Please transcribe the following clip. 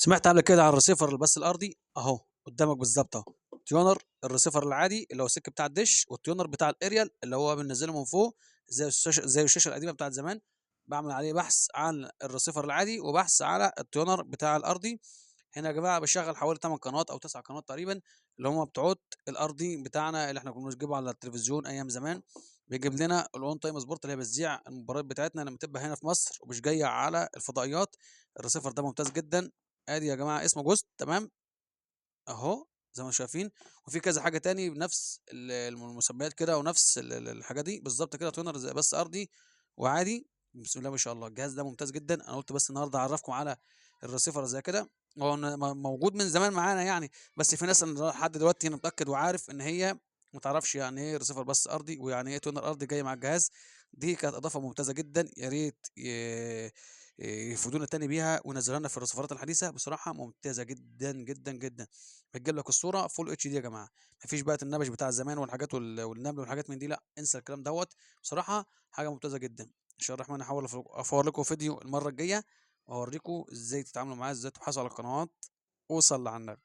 سمعت قبل كده عن الريسيفر البث الارضي اهو قدامك بالظبط اهو. تيونر الريسيفر العادي اللي هو السلك بتاع الدش، والتيونر بتاع الاريال اللي هو بننزله من فوق زي الشاشه القديمه بتاعت زمان. بعمل عليه بحث عن الريسيفر العادي وبحث على التيونر بتاع الارضي. هنا يا جماعه بشغل حوالي 8 قنوات او 9 قنوات تقريبا، اللي هم بتوع الارضي بتاعنا اللي احنا كنا بنجيبه على التلفزيون ايام زمان. بيجيب لنا الاون تايم سبورت اللي هي بتذيع المباريات بتاعتنا لما تبقى هنا في مصر ومش جايه على الفضائيات. الريسيفر ده ممتاز جدا. ادي يا جماعه اسمه جوست، تمام اهو زي ما شايفين. وفي كذا حاجه تاني بنفس المسميات كده ونفس الحاجه دي بالظبط كده، تونر بس ارضي وعادي. بسم الله ما شاء الله، الجهاز ده ممتاز جدا. انا قلت بس النهارده اعرفكم على الريسيفر زي كده. هو موجود من زمان معانا يعني، بس في ناس لحد دلوقتي انا متاكد وعارف ان هي ما تعرفش يعني ايه ريسيفر بس ارضي ويعني ايه تونر ارضي جاي مع الجهاز. دي كانت اضافه ممتازه جدا، يا ريت يفيدونا تاني بيها وينزلوها لنا في الرسيفرات الحديثه. بصراحه ممتازه جدا جدا جدا. بتجيب لك الصوره فول اتش دي يا جماعه. مفيش بقى النبش بتاع زمان والحاجات والنمل والحاجات من دي، لا انسى الكلام دوت. بصراحه حاجه ممتازه جدا. ان شاء الله الرحمن احاول اصور لكم فيديو المره الجايه واوريكم ازاي تتعاملوا معاه، ازاي تبحثوا على القنوات. وصل على النبي.